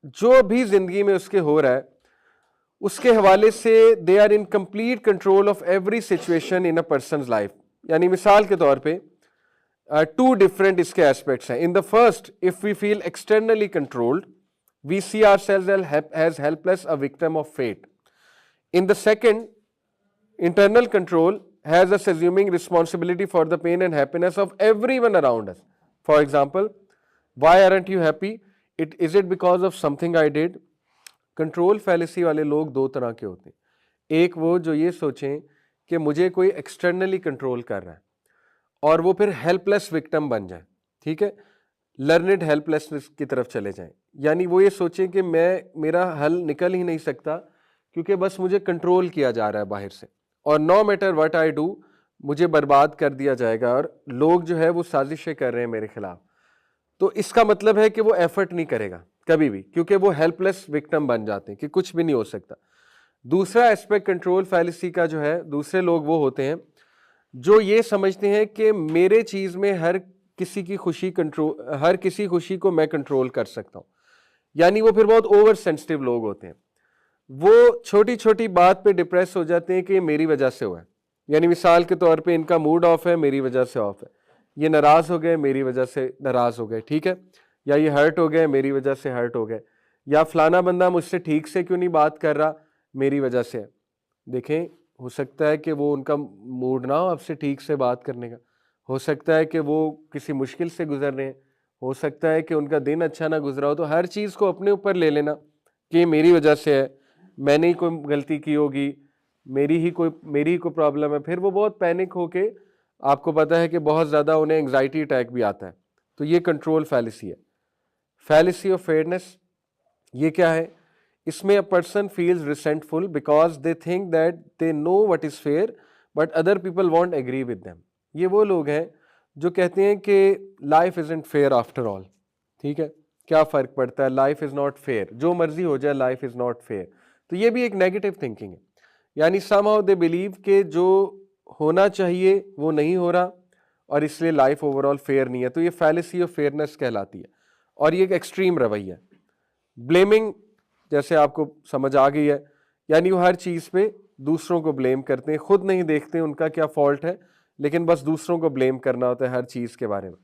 [SPEAKER 1] जो भी जिंदगी में उसके हो रहा है उसके हवाले से they are in complete control of every situation in a person life. यानी मिसाल के तौर पे टू डिफरेंट इसके एस्पेक्ट्स हैं। In the first, if we feel externally controlled, we see ourselves as helpless, a victim of fate. In the second, internal control has us assuming responsibility for the pain and happiness of everyone around us. For example, why aren't you happy? Is it because of something I did? Control fallacy वाले लोग दो तरह के होते हैं। एक वो जो ये सोचें कि मुझे कोई एक्सटर्नली कंट्रोल कर रहा है और वो फिर हेल्पलेस विक्टिम बन जाए, ठीक है, लर्नेड हेल्पलेसनेस की तरफ चले जाएं। यानी वो ये सोचें कि मेरा हल निकल ही नहीं सकता क्योंकि बस मुझे कंट्रोल किया जा रहा है बाहर से, और no matter what I do मुझे बर्बाद कर दिया जाएगा, और लोग जो है वो साजिशें कर रहे हैं मेरे खिलाफ। तो इसका मतलब है कि वो एफर्ट नहीं करेगा कभी भी, क्योंकि वो हेल्पलेस विक्टिम बन जाते हैं कि कुछ भी नहीं हो सकता। दूसरा एस्पेक्ट कंट्रोल फैलेसी का जो है, दूसरे लोग वो होते हैं जो ये समझते हैं कि मेरे चीज में हर किसी खुशी को मैं कंट्रोल कर सकता हूं। यानी वो फिर बहुत ओवर सेंसिटिव लोग होते हैं। वो छोटी छोटी बात पे डिप्रेस हो जाते हैं कि ये मेरी वजह से हुआ है। यानी मिसाल के तौर पे इनका मूड ऑफ है, मेरी वजह से ऑफ है, ये नाराज हो गए, मेरी वजह से नाराज हो गए, ठीक है, या ये हर्ट हो गए, मेरी वजह से हर्ट हो गए, या फलाना बंदा मुझसे ठीक से क्यों नहीं बात कर रहा, मेरी वजह से है। देखें, हो सकता है कि वो उनका मूड ना हो आपसे ठीक से बात करने का, हो सकता है कि वो किसी मुश्किल से गुजर रहे हैं, हो सकता है कि उनका दिन अच्छा ना गुजरा हो। तो हर चीज़ को अपने ऊपर ले लेना कि मेरी वजह से है, मैंने ही कोई गलती की होगी, मेरी ही कोई प्रॉब्लम है, फिर वो बहुत पैनिक होके, आपको पता है कि बहुत ज़्यादा उन्हें एंग्जाइटी अटैक भी आता है। तो ये कंट्रोल फैलेसी है। फैलेसी ऑफ फेयरनेस, ये क्या है? इसमें a person feels resentful because they think that they know what is fair but other people won't agree with them. ये वो लोग हैं जो कहते हैं कि life isn't fair after all, ठीक है, क्या फर्क पड़ता है, लाइफ इज नॉट फेयर, जो मर्जी हो जाए, लाइफ इज नॉट फेयर। तो ये भी एक नेगेटिव थिंकिंग है। यानी समहाउ दे बिलीव कि जो होना चाहिए वो नहीं हो रहा और इसलिए लाइफ ओवरऑल फेयर नहीं है। तो ये फैलेसी ऑफ फेयरनेस कहलाती है, और ये एक एक्सट्रीम रवैया है। ब्लेमिंग, जैसे आपको समझ आ गई है, यानी वो हर चीज़ पे दूसरों को ब्लेम करते हैं, खुद नहीं देखते उनका क्या फॉल्ट है, लेकिन बस दूसरों को ब्लेम करना होता है हर चीज़ के बारे में।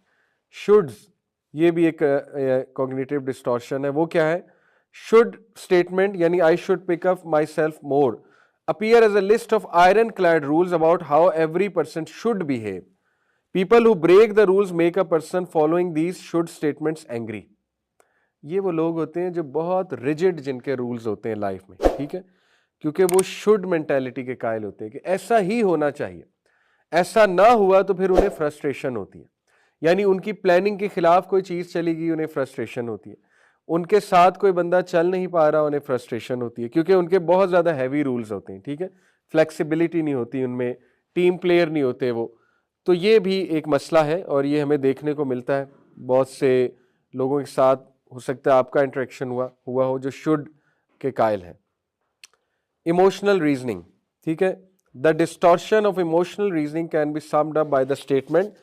[SPEAKER 1] शुड्स, ये भी एक कॉग्निटिव डिस्टॉर्शन है। वो क्या है? शुड स्टेटमेंट, यानी I should pick up myself more, appear as a list of iron clad rules about how every person should behave. People who break the rules make a person following these should statements angry. ये वो लोग होते हैं जो बहुत rigid जिनके rules होते हैं लाइफ में, ठीक है, क्योंकि वो शुड मेंटालिटी के कायल होते हैं कि ऐसा ही होना चाहिए, ऐसा ना हुआ तो फिर उन्हें फ्रस्ट्रेशन होती है। यानी उनकी प्लानिंग के खिलाफ कोई चीज़ चली गई, उन्हें फ्रस्ट्रेशन होती है। उनके साथ कोई बंदा चल नहीं पा रहा, उन्हें फ्रस्ट्रेशन होती है, क्योंकि उनके बहुत ज़्यादा हैवी रूल्स होते हैं, ठीक है, फ्लेक्सिबिलिटी नहीं होती उनमें, टीम प्लेयर नहीं होते वो। तो ये भी एक मसला है और ये हमें देखने को मिलता है बहुत से लोगों के साथ। हो सकता है आपका इंटरेक्शन हुआ हो जो शुड के कायल है। इमोशनल रीजनिंग, ठीक है, the distortion of emotional reasoning can be summed up by the statement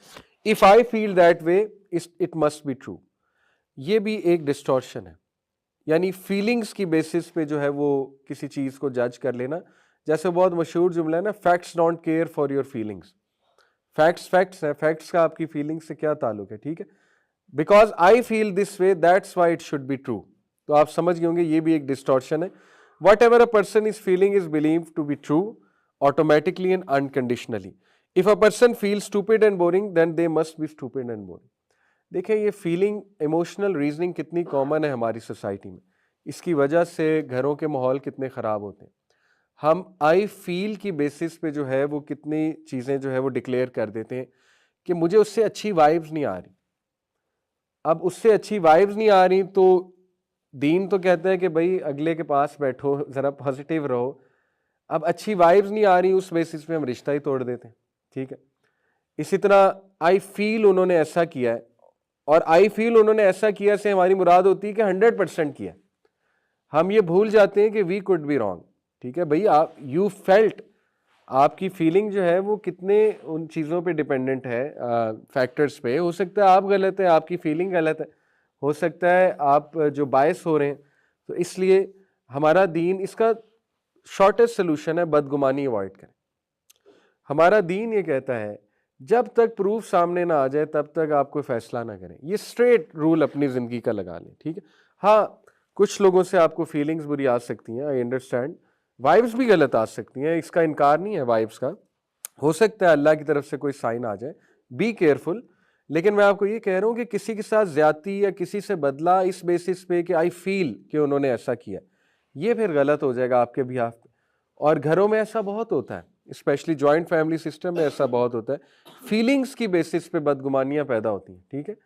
[SPEAKER 1] if I feel that way it must be true. ये भी एक डिस्टॉर्शन है, यानी फीलिंग्स की बेसिस पे जो है वो किसी चीज को जज कर लेना। जैसे बहुत मशहूर जुमला है ना, facts don't care for your feelings. Facts है, फैक्ट्स का आपकी फीलिंग्स से क्या ताल्लुक है, ठीक है, because I feel this way that's why it should be true. तो आप समझ गए होंगे ये भी एक डिस्टॉर्शन है। Whatever a person is feeling is believe to be true automatically and unconditionally. If a person feel stupid and boring then they must be stupid and boring. देखिए, ये फीलिंग, इमोशनल रीजनिंग कितनी common है हमारी society में। इसकी वजह से घरों के माहौल कितने ख़राब होते हैं। हम आई फील की बेसिस पे जो है वो कितनी चीज़ें जो है वो डिक्लेयर कर देते हैं कि मुझे उससे अच्छी वाइब्स नहीं आ रही। अब उससे अच्छी वाइब्स नहीं आ रही तो दीन तो कहता है कि भाई अगले के पास बैठो, ज़रा पॉजिटिव रहो। अब अच्छी वाइब्स नहीं आ रही, उस बेसिस पे हम रिश्ता ही तोड़ देते हैं, ठीक है। इसी तरह आई फील उन्होंने ऐसा किया है, और आई फील उन्होंने ऐसा किया से हमारी मुराद होती है कि 100% किया। हम ये भूल जाते हैं कि वी कुड बी रॉन्ग। ठीक है भाई, आप यू फेल्ट, आपकी फीलिंग जो है वो कितने उन चीज़ों पे डिपेंडेंट है, फैक्टर्स पे। हो सकता है आप गलत है, आपकी फीलिंग गलत है, हो सकता है आप जो बायस हो रहे हैं। तो इसलिए हमारा दीन, इसका शॉर्टेस्ट सोल्यूशन है बदगुमानी अवॉइड करें। हमारा दीन ये कहता है जब तक प्रूफ सामने ना आ जाए तब तक आप कोई फैसला ना करें। ये स्ट्रेट रूल अपनी जिंदगी का लगा लें। ठीक है, हाँ कुछ लोगों से आपको फीलिंग्स बुरी आ सकती हैं, आई अंडरस्टैंड, वाइब्स भी गलत आ सकती हैं, इसका इनकार नहीं है वाइब्स का, हो सकता है अल्लाह की तरफ से कोई साइन आ जाए, बी केयरफुल। लेकिन मैं आपको ये कह रहा हूं कि किसी के साथ ज्यादती या किसी से बदला इस बेसिस पे कि आई फील कि उन्होंने ऐसा किया, ये फिर गलत हो जाएगा आपके बिहाफ पे। और घरों में ऐसा बहुत होता है, स्पेशली जॉइंट फैमिली सिस्टम में ऐसा बहुत होता है, फीलिंग्स की बेसिस पे बदगुमानियां पैदा होती हैं। ठीक है,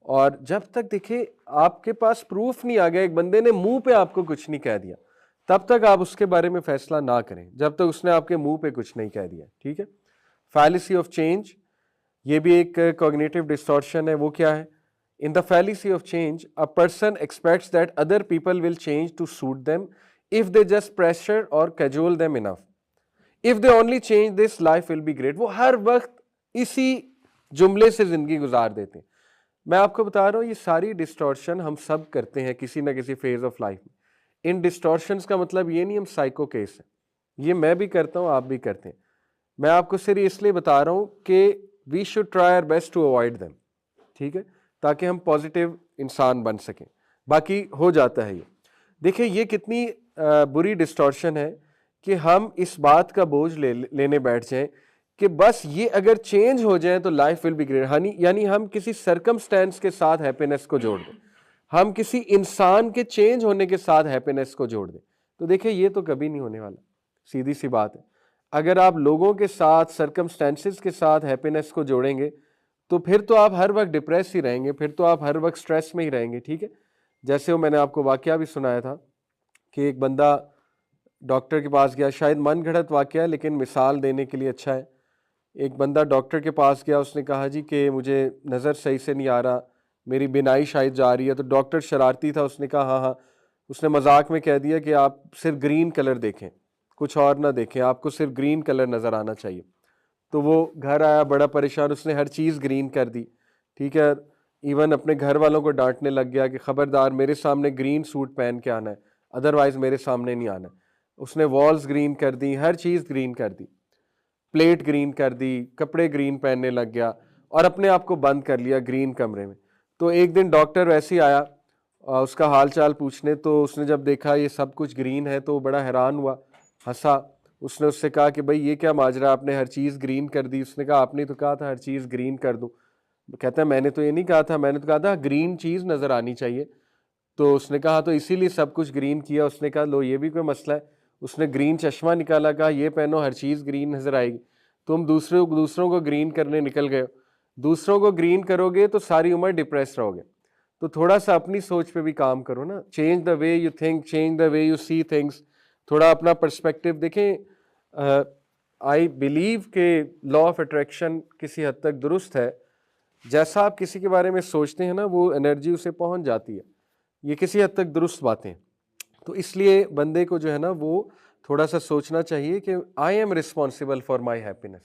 [SPEAKER 1] और जब तक देखिए आपके पास प्रूफ नहीं आ गया, एक बंदे ने मुंह पे आपको कुछ नहीं कह दिया, तब तक आप उसके बारे में फैसला ना करें जब तक उसने आपके मुंह पे कुछ नहीं कह दिया। ठीक है, फैलिसी ऑफ चेंज, ये भी एक कॉग्निटिव डिस्टॉर्शन है। वो क्या है? In the fallacy of change a person expects that other people will change to suit them if they just pressure और cajole them enough, if they only change this life will be great. वो हर वक्त इसी जुमले से जिंदगी गुजार देते हैं। मैं आपको बता रहा हूं ये सारी डिस्टॉर्शन हम सब करते हैं किसी ना किसी फेज ऑफ लाइफ में। इन डिस्टॉर्शंस का मतलब ये नहीं हम साइको केस हैं, ये मैं भी करता हूं, आप भी करते हैं। मैं आपको सिर्फ इसलिए बता रहा हूं कि we should try our best to avoid them. ठीक है, ताकि हम पॉजिटिव इंसान बन सकें। बाकी हो जाता है ये। देखिए ये कितनी बुरी डिस्टॉर्शन है कि हम इस बात का बोझ लेने बैठ जाएं कि बस ये अगर चेंज हो जाए तो लाइफ विल बी ग्रेट। यानी हम किसी सर्कमस्टेंस के साथ हैप्पीनेस को जोड़ दें, हम किसी इंसान के चेंज होने के साथ हैप्पीनेस को जोड़ दें। तो देखिए ये तो कभी नहीं होने वाला, सीधी सी बात है। अगर आप लोगों के साथ, सर्कमस्टेंसेस के साथ हैप्पीनेस को जोड़ेंगे तो फिर तो आप हर वक्त डिप्रेस ही रहेंगे, फिर तो आप हर वक्त स्ट्रेस में ही रहेंगे। ठीक है, जैसे वो मैंने आपको वाकया भी सुनाया था कि एक बंदा डॉक्टर के पास गया, शायद मन घड़त वाकया है लेकिन मिसाल देने के लिए अच्छा है। एक बंदा डॉक्टर के पास गया, उसने कहा जी कि मुझे नज़र सही से नहीं आ रहा, मेरी बिनाई शायद जा रही है। तो डॉक्टर शरारती था, उसने कहा हाँ हाँ, उसने मजाक में कह दिया कि आप सिर्फ ग्रीन कलर देखें, कुछ और ना देखें, आपको सिर्फ ग्रीन कलर नज़र आना चाहिए। तो वो घर आया बड़ा परेशान, उसने हर चीज़ ग्रीन कर दी। ठीक है, इवन अपने घर वालों को डांटने लग गया कि ख़बरदार मेरे सामने ग्रीन सूट पहन के आना है, अदरवाइज़ मेरे सामने नहीं आना। उसने वॉल्स ग्रीन कर दी, हर चीज़ ग्रीन कर दी, प्लेट ग्रीन कर दी, कपड़े ग्रीन पहनने लग गया और अपने आप को बंद कर लिया ग्रीन कमरे में। तो एक दिन डॉक्टर वैसे ही आया उसका हाल चाल पूछने, तो उसने जब देखा ये सब कुछ ग्रीन है तो बड़ा हैरान हुआ, हंसा। उसने उससे कहा कि भाई ये क्या माजरा, आपने हर चीज़ ग्रीन कर दी। उसने कहा आपने तो कहा था हर चीज़ ग्रीन कर दूं। कहता है मैंने तो ये नहीं कहा था, मैंने तो कहा था ग्रीन चीज़ नज़र आनी चाहिए। तो उसने कहा तो इसीलिए सब कुछ ग्रीन किया। उसने कहा लो ये भी कोई मसला है। उसने ग्रीन चश्मा निकाला, कहा ये पहनो हर चीज़ ग्रीन नज़र आएगी। तुम दूसरों को ग्रीन करने निकल गए हो, दूसरों को ग्रीन करोगे तो सारी उम्र डिप्रेस रहोगे। तो थोड़ा सा अपनी सोच पे भी काम करो ना, change the way you think, change the way you see things, थोड़ा अपना पर्सपेक्टिव देखें। आई बिलीव के लॉ ऑफ अट्रैक्शन किसी हद तक दुरुस्त है, जैसा आप किसी के बारे में सोचते हैं ना वो एनर्जी उसे पहुंच जाती है, ये किसी हद तक दुरुस्त बातें। तो इसलिए बंदे को जो है ना वो थोड़ा सा सोचना चाहिए कि I am responsible for my happiness,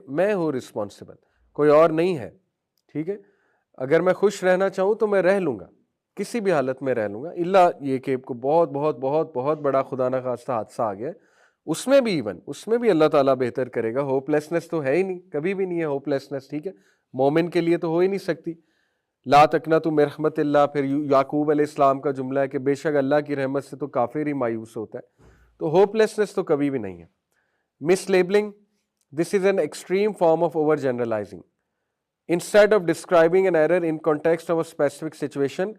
[SPEAKER 1] मैं हूँ रिस्पॉन्सिबल, कोई और नहीं है। ठीक है, अगर मैं खुश रहना चाहूँ तो मैं रह लूँगा, किसी भी हालत में रह लूँगा, इल्ला ये कि को बहुत बहुत बहुत बहुत बड़ा खुदा ना खास्ता हादसा आ गया, उसमें भी अल्लाह ताला बेहतर करेगा। होपलेसनेस तो है ही नहीं, कभी भी नहीं है होपलेसनेस। ठीक है, मोमिन के लिए तो हो ही नहीं सकती। ला तकना तो रहमतिल्लाह, फिर याकूब अलैहिस्सलाम का जुमला है कि बेशक अल्लाह की रहमत से तो काफिर ही मायूस होता है। तो होपलेसनेस तो कभी भी नहीं है। Mislabelling, this is an extreme form of over generalising. Instead of describing an error in context of a specific situation,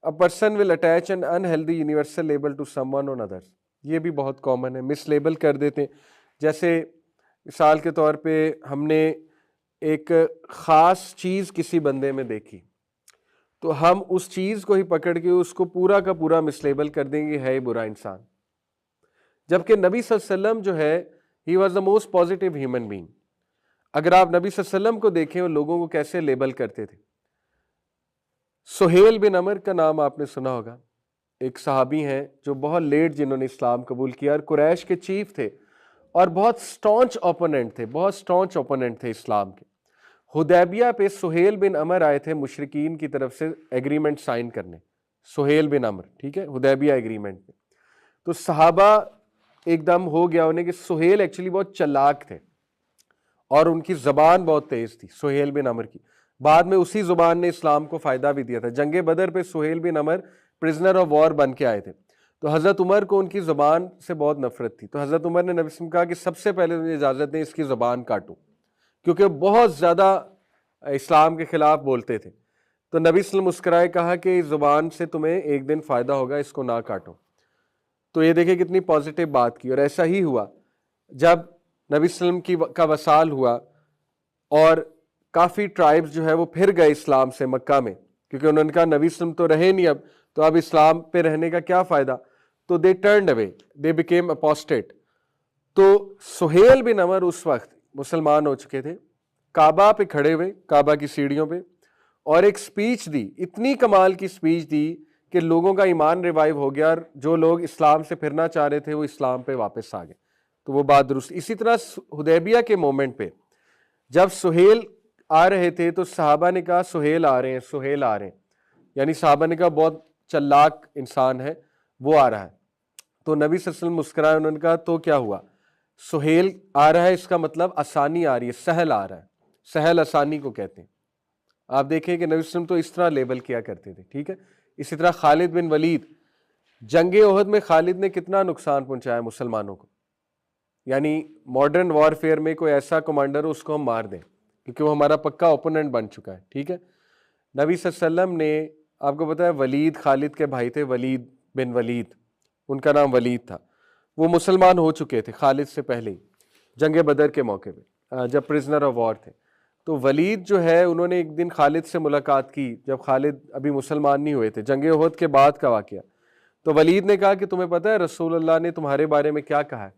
[SPEAKER 1] a person will attach an unhealthy universal label to someone or others. ये भी बहुत common है, मिसलेबल कर देते हैं। जैसे मिसाल के तौर पे हमने एक ख़ास चीज़ किसी बंदे में देखी, तो हम उस चीज़ को ही पकड़ के उसको पूरा का पूरा मिसलेबल कर देंगे, है बुरा इंसान। जबकि नबी सल्लल्लाहु अलैहि वसल्लम जो है, he was the most positive human being. अगर आप नबी सल्लल्लाहु अलैहि वसल्लम को देखें वो लोगों को कैसे लेबल करते थे। सुहेल बिन अमर का नाम आपने सुना होगा, एक सहाबी हैं जो बहुत लेट जिन्होंने इस्लाम कबूल किया और कुरैश के चीफ थे और बहुत स्टॉन्च ओपोनेंट थे, बहुत स्टॉन्च ओपोनेंट थे इस्लाम के। हुदैबिया पे सुहेल बिन अमर आए थे मुशरिकीन की तरफ से एग्रीमेंट साइन करने, सुहेल बिन अमर, ठीक है, हुदैबिया एग्रीमेंट पे। तो सहाबा एकदम हो गया उन्हें कि सुहेल एक्चुअली बहुत चालाक थे और उनकी ज़बान बहुत तेज़ थी सुहेल बिन अमर की। बाद में उसी ज़ुबान ने इस्लाम को फ़ायदा भी दिया था। जंग बदर पे सुहेल बिन अमर प्रिजनर ऑफ वॉर बन के आए थे, तो हज़रत उमर को उनकी ज़ुबान से बहुत नफरत थी। तो हज़रत उमर ने नबी वसल्लम कहा कि सबसे पहले मुझे इजाज़त दें इसकी ज़ुबान काटूं, क्योंकि बहुत ज़्यादा इस्लाम के ख़िलाफ़ बोलते थे। तो नबी वसल्लम मुस्कुराए, कहा कि इस ज़ुबान से तुम्हें एक दिन फ़ायदा होगा, इसको ना काटो। तो ये देखिए कितनी पॉजिटिव बात की। और ऐसा ही हुआ जब नबी वसल्लम का वसाल हुआ और काफ़ी ट्राइब्स जो है वो फिर गए इस्लाम से मक्का में, क्योंकि उन्होंने कहा नबी वसल्लम तो रहे नहीं अब, तो अब इस्लाम पे रहने का क्या फ़ायदा। तो दे turned away, they became apostate. तो सुहेल बिन अमर उस वक्त मुसलमान हो चुके थे, काबा पे खड़े हुए, काबा की सीढ़ियों पे, और एक स्पीच दी, इतनी कमाल की स्पीच दी कि लोगों का ईमान रिवाइव हो गया और जो लोग इस्लाम से फिरना चाह रहे थे वो इस्लाम पे वापस आ गए। तो वो बात दुरुस्त। इसी तरह हुदैबिया के मोमेंट पे जब सुहेल आ रहे थे तो सहाबा ने कहा सुहेल आ रहे हैं, सुहेल आ रहे हैं, यानी सहाबा ने कहा बहुत चालाक इंसान है वो आ रहा है। तो नबी सल्लल्लाहु अलैहि वसल्लम मुस्कुराए, उन्होंने कहा तो क्या हुआ, सुहेल आ रहा है इसका मतलब आसानी आ रही है, सहल आ रहा है, सहल आसानी को कहते हैं। आप देखें कि नबी वसल्लम तो इस तरह लेबल किया करते थे, ठीक है। इसी तरह खालिद बिन वलीद, जंग ओहद में खालिद ने कितना नुकसान पहुंचाया मुसलमानों को, यानी मॉडर्न वॉरफेयर में कोई ऐसा कमांडर हो उसको हम मार दें क्योंकि वो हमारा पक्का ओपोनेंट बन चुका है, ठीक है। नबी सल्लल्लाहु अलैहि वसल्लम ने, आपको पता है वलीद खालिद के भाई थे, वलीद बिन वलीद, उनका नाम वलीद था। वो मुसलमान हो चुके थे खालिद से पहले ही, जंग बदर के मौके पे जब प्रिजनर ऑफ वॉर थे। तो वलीद जो है उन्होंने एक दिन खालिद से मुलाकात की जब खालिद अभी मुसलमान नहीं हुए थे, जंग ओहद के बाद का वाक़या। तो वलीद ने कहा कि तुम्हें पता है रसूलुल्लाह ने तुम्हारे बारे में क्या कहा है।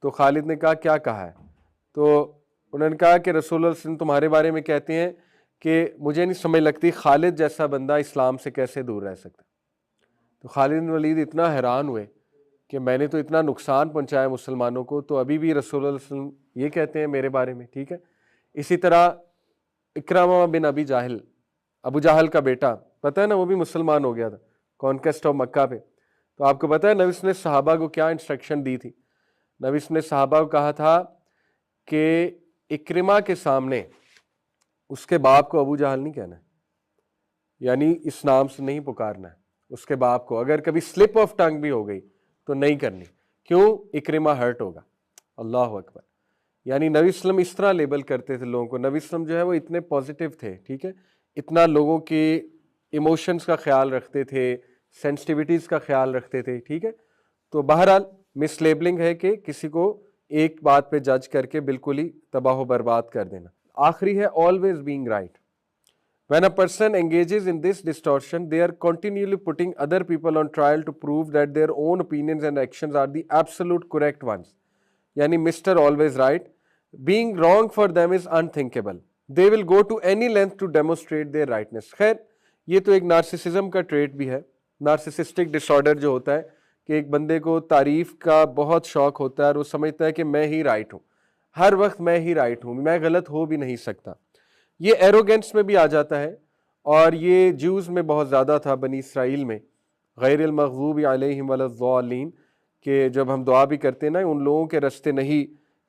[SPEAKER 1] तो खालिद ने कहा क्या कहा है। तो उन्होंने कहा कि रसूलुल्लाह तुम्हारे बारे में कहते हैं कि मुझे नहीं समझ लगती खालिद जैसा बंदा इस्लाम से कैसे दूर रह सकता। तो खालिद बिन वलीद इतना हैरान हुए कि मैंने तो इतना नुकसान पहुंचाया मुसलमानों को, तो अभी भी रसूलुल्लाह ये कहते हैं मेरे बारे में, ठीक है। इसी तरह इकरामा बिन अबी जाहिल, अबू जाहल का बेटा, पता है ना, वो भी मुसलमान हो गया था कॉन्क्वेस्ट ऑफ मक्का पे। तो आपको पता है नबी ने सहाबा को क्या इंस्ट्रक्शन दी थी। नबी ने सहाबा को कहा था कि इक्रिमा के सामने उसके बाप को अबू जाहल नहीं कहना है, यानी इस नाम से नहीं पुकारना है उसके बाप को। अगर कभी स्लिप ऑफ टंग भी हो गई तो नहीं करनी, क्यों, इक्रिमा हर्ट होगा। अल्लाह अकबर। यानी नबी वसल्लम इस तरह लेबल करते थे लोगों को। नबी वसल्लम जो है वो इतने पॉजिटिव थे, ठीक है, इतना लोगों के इमोशंस का ख्याल रखते थे, सेंसिटिविटीज़ का ख्याल रखते थे, ठीक है। तो बहरहाल मिसलेबलिंग है कि किसी को एक बात पे जज करके बिल्कुल ही तबाह बर्बाद कर देना। आखिरी है always being right. When a person engages in this distortion, they are continually putting other people on trial to prove that their own opinions and actions are the absolute correct ones. यानी Mr. Always Right. Being wrong for them is unthinkable. They will go to any length to demonstrate their rightness. खैर ये तो एक narcissism का trait भी है, narcissistic disorder जो होता है कि एक बंदे को तारीफ का बहुत शौक होता है और वो समझता है कि मैं ही राइट हूँ, हर वक्त मैं ही राइट हूँ, मैं गलत हो भी नहीं सकता। ये एरोगेंस में भी आ जाता है और ये ज्यूज़ में बहुत ज़्यादा था, बनी इसराइल में, गैरिल मग़ज़ूबि अलैहिम वलद्दाल्लीन, कि जब हम दुआ भी करते हैं ना, उन लोगों के रास्ते नहीं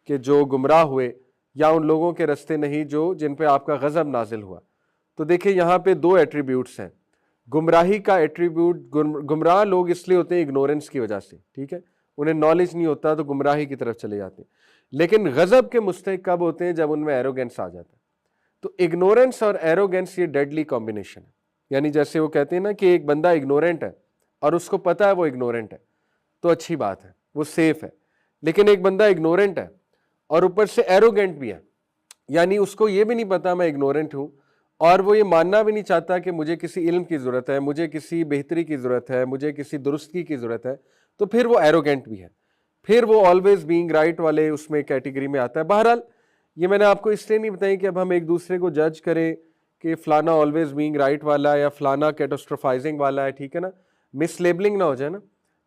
[SPEAKER 1] कि जो गुमराह हुए, या उन लोगों के रास्ते नहीं जो जिन पे आपका गज़ब नाजिल हुआ। तो देखिए यहाँ पे दो एट्रीब्यूट्स हैं। गुमराही का एट्रीब्यूट, गुमराह लोग इसलिए होते हैं इग्नोरेंस की वजह से, ठीक है, उन्हें नॉलेज नहीं होता तो गुमराही की तरफ चले जाते हैं। लेकिन गज़ब के मुस्तहिक़ कब होते हैं, जब उनमें एरोगेंस आ जाता है। तो इग्नोरेंस और एरोगेंस ये डेडली कॉम्बिनेशन है। यानी जैसे वो कहते हैं ना कि एक बंदा इग्नोरेंट है और उसको पता है वो इग्नोरेंट है, तो अच्छी बात है, वो सेफ है। लेकिन एक बंदा इग्नोरेंट है और ऊपर से एरोगेंट भी है, यानी उसको ये भी नहीं पता मैं इग्नोरेंट हूँ और वो ये मानना भी नहीं चाहता कि मुझे किसी इल्म की ज़रूरत है, मुझे किसी बेहतरी की ज़रूरत है, मुझे किसी दुरुस्ती की ज़रूरत है, तो फिर वो एरोगेंट भी है, फिर वो ऑलवेज बीइंग राइट वाले उसमें कैटेगरी में आता है। बहरहाल ये मैंने आपको इसलिए नहीं बताई कि अब हम एक दूसरे को जज करें कि फ़लाना ऑलवेज बीइंग राइट वाला है या फ़लाना कैटास्ट्रोफाइजिंग वाला है, ठीक है ना, मिसलेबलिंग ना हो जाए ना।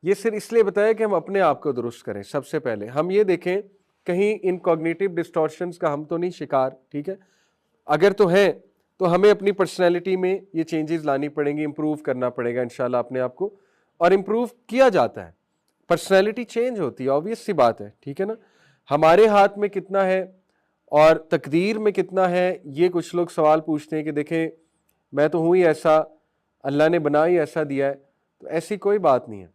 [SPEAKER 1] ये सिर्फ इसलिए बताया कि हम अपने आप को दुरुस्त करें। सबसे पहले हम ये देखें कहीं इन कॉग्निटिव डिस्टॉर्शंस का हम तो नहीं शिकार, ठीक है। अगर तो है तो हमें अपनी पर्सनैलिटी में ये चेंजेस लानी पड़ेंगी, इंप्रूव करना पड़ेगा इंशाल्लाह अपने आप को, और इम्प्रूव किया जाता है। पर्सनैलिटी चेंज होती है, ऑब्वियस सी बात है, ठीक है ना। हमारे हाथ में कितना है और तकदीर में कितना है, ये कुछ लोग सवाल पूछते हैं कि देखें मैं तो हूँ ही ऐसा, अल्लाह ने बना ही ऐसा दिया है। तो ऐसी कोई बात नहीं है।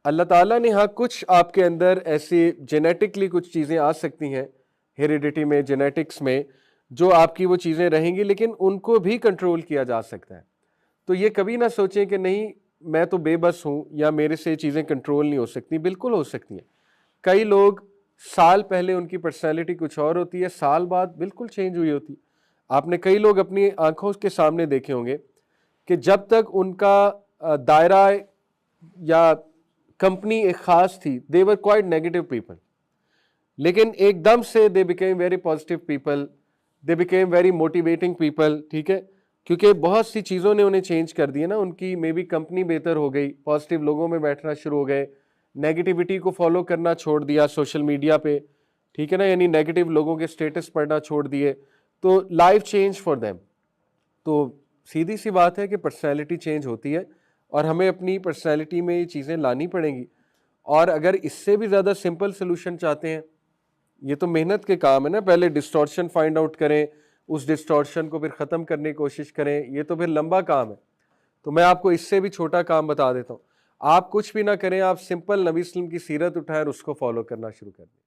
[SPEAKER 1] अल्लाह ताला ने हाँ कुछ आपके अंदर ऐसी जेनेटिकली कुछ चीज़ें आ सकती हैं, हेरिडिटी में, जेनेटिक्स में, जो आपकी वो चीज़ें रहेंगी, लेकिन उनको भी कंट्रोल किया जा सकता है। तो ये कभी ना सोचें कि नहीं मैं तो बेबस हूँ या मेरे से चीज़ें कंट्रोल नहीं हो सकती। बिल्कुल हो सकती हैं। कई लोग साल पहले उनकी पर्सनैलिटी कुछ और होती है, साल बाद बिल्कुल चेंज हुई होती है। आपने कई लोग अपनी आंखों के सामने देखे होंगे कि जब तक उनका दायरा या कंपनी एक खास थी, दे वर क्वाइट नेगेटिव पीपल, लेकिन एकदम से they became very positive people, they became very motivating people, ठीक है। क्योंकि बहुत सी चीज़ों ने उन्हें चेंज कर दिया ना, उनकी मे बी कंपनी बेहतर हो गई, पॉजिटिव लोगों में बैठना शुरू हो गए, नेगेटिविटी को फॉलो करना छोड़ दिया सोशल मीडिया पे, ठीक है ना, यानी नेगेटिव लोगों के स्टेटस पढ़ना छोड़ दिए, तो लाइफ चेंज फॉर देम। तो सीधी सी बात है कि पर्सनैलिटी चेंज होती है और हमें अपनी पर्सनैलिटी में ये चीज़ें लानी पड़ेंगी। और अगर इससे भी ज़्यादा सिंपल सोल्यूशन चाहते हैं, ये तो मेहनत के काम है ना, पहले डिस्टॉर्शन फाइंड आउट करें, उस डिस्टॉर्शन को फिर ख़त्म करने की कोशिश करें, ये तो फिर लंबा काम है। तो मैं आपको इससे भी छोटा काम बता देता हूँ। आप कुछ भी ना करें, आप सिंपल नबी वसल्लम की सीरत उठाएं और उसको फॉलो करना शुरू कर दें।